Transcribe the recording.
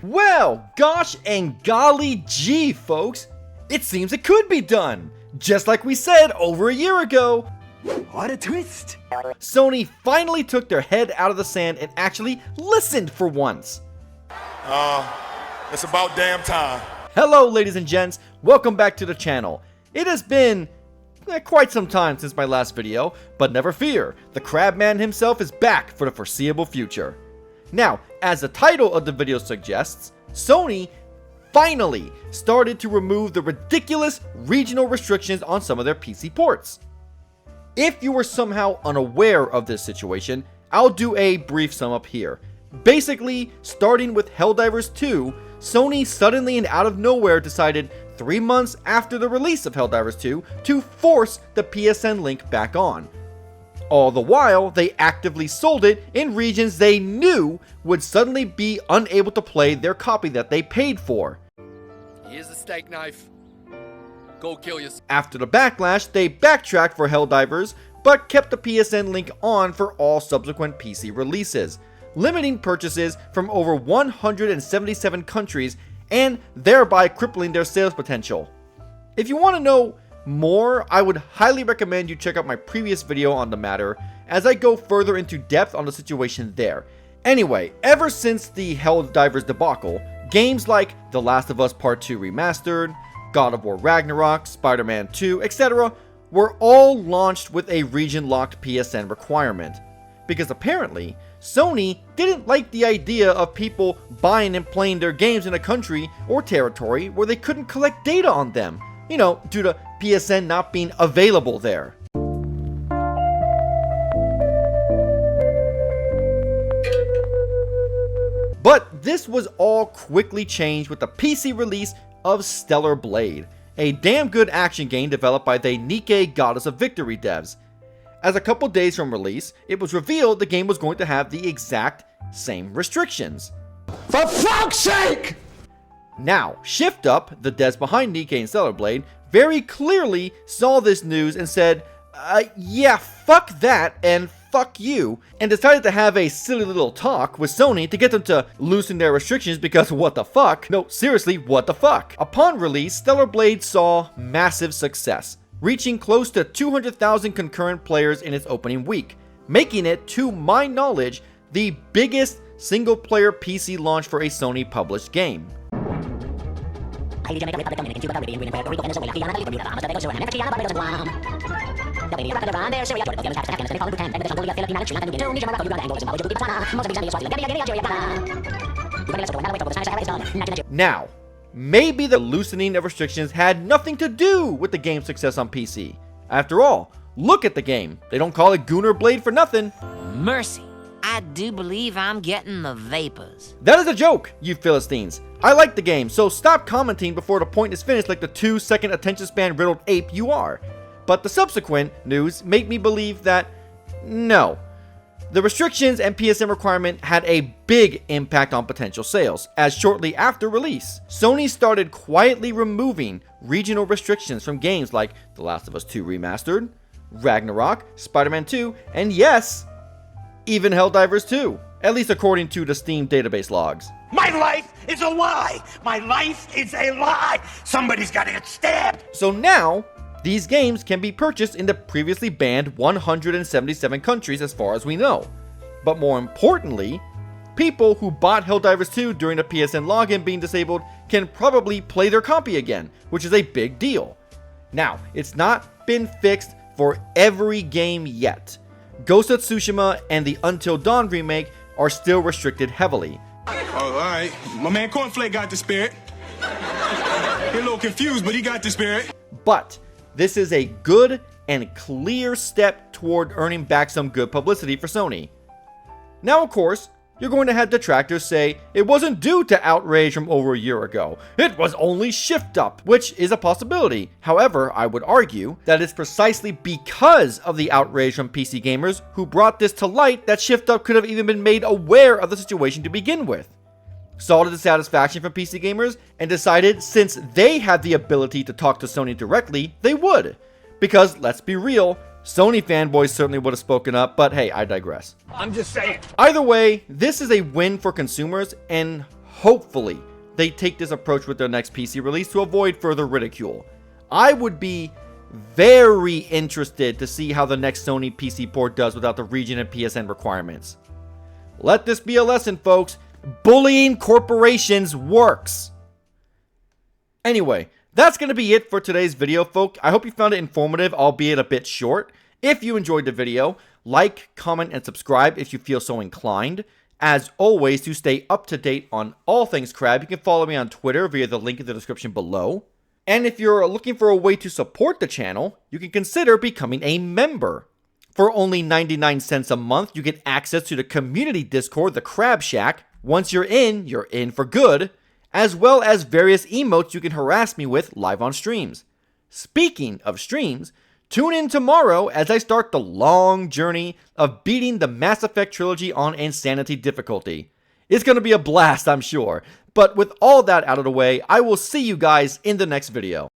Well, gosh and golly gee, folks, it seems it could be done. Just like we said over a year ago. What a twist! Sony finally took their head out of the sand and actually listened for once. It's about damn time. Hello ladies and gents, welcome back to the channel. It has been quite some time since my last video, but never fear, the Crabman himself is back for the foreseeable future. Now, as the title of the video suggests, Sony finally started to remove the ridiculous regional restrictions on some of their PC ports. If you were somehow unaware of this situation, I'll do a brief sum up here. Basically, starting with Helldivers 2, Sony suddenly and out of nowhere decided 3 months after the release of Helldivers 2 to force the PSN link back on. All the while, they actively sold it in regions they knew would suddenly be unable to play their copy that they paid for. Here's the steak knife. Go kill yourself. After the backlash, they backtracked for Helldivers, but kept the PSN link on for all subsequent PC releases, limiting purchases from over 177 countries and thereby crippling their sales potential. If you want to know more, I would highly recommend you check out my previous video on the matter, as I go further into depth on the situation there. Anyway, ever since the Helldivers debacle, games like The Last of Us Part 2 Remastered, God of War Ragnarok, Spider-Man 2, etc. were all launched with a region-locked PSN requirement. Because apparently, Sony didn't like the idea of people buying and playing their games in a country or territory where they couldn't collect data on them, due to PSN not being available there. But this was all quickly changed with the PC release of Stellar Blade, a damn good action game developed by the Nikke Goddess of Victory devs. As a couple days from release, it was revealed the game was going to have the exact same restrictions. For fuck's sake! Now, Shift Up, the devs behind Nikke and Stellar Blade, very clearly saw this news and said, yeah, fuck that and fuck you, and decided to have a silly little talk with Sony to get them to loosen their restrictions because what the fuck? No, seriously, what the fuck? Upon release, Stellar Blade saw massive success, reaching close to 200,000 concurrent players in its opening week, making it, to my knowledge, the biggest single-player PC launch for a Sony-published game. Now, maybe the loosening of restrictions had nothing to do with the game's success on PC. After all, look at the game. They don't call it Gunnar Blade for nothing. Mercy, I do believe I'm getting the vapors. That is a joke, you Philistines. I like the game, so stop commenting before the point is finished like the 2-second attention span riddled ape you are. But the subsequent news made me believe that, no. The restrictions and PSN requirement had a big impact on potential sales, as shortly after release, Sony started quietly removing regional restrictions from games like The Last of Us 2 Remastered, Ragnarok, Spider-Man 2, and yes, even Helldivers 2, at least according to the Steam database logs. My life is a lie! My life is a lie! Somebody's gotta get stabbed! So now, these games can be purchased in the previously banned 177 countries as far as we know. But more importantly, people who bought Helldivers 2 during the PSN login being disabled can probably play their copy again, which is a big deal. Now, it's not been fixed for every game yet. Ghost of Tsushima and the Until Dawn remake are still restricted heavily. Oh, alright. My man Cornflake got the spirit. He a little confused, but he got the spirit. But this is a good and clear step toward earning back some good publicity for Sony. Now, of course, you're going to have detractors say it wasn't due to outrage from over a year ago. It was only Shift Up, which is a possibility. However, I would argue that it's precisely because of the outrage from PC gamers who brought this to light that Shift Up could have even been made aware of the situation to begin with. Saw the dissatisfaction from PC gamers and decided since they had the ability to talk to Sony directly, they would. Because, let's be real, Sony fanboys certainly would have spoken up, but hey, I digress. I'm just saying. Either way, this is a win for consumers and hopefully they take this approach with their next PC release to avoid further ridicule. I would be very interested to see how the next Sony PC port does without the region and PSN requirements. Let this be a lesson, folks. Bullying corporations works. Anyway, that's going to be it for today's video, folks. I hope you found it informative, albeit a bit short. If you enjoyed the video, like, comment, and subscribe if you feel so inclined. As always, to stay up to date on all things crab, you can follow me on Twitter via the link in the description below. And if you're looking for a way to support the channel, you can consider becoming a member. For only 99 cents a month, you get access to the community Discord, the Crab Shack. Once you're in for good, as well as various emotes you can harass me with live on streams. Speaking of streams, tune in tomorrow as I start the long journey of beating the Mass Effect trilogy on Insanity difficulty. It's going to be a blast, I'm sure. But with all that out of the way, I will see you guys in the next video.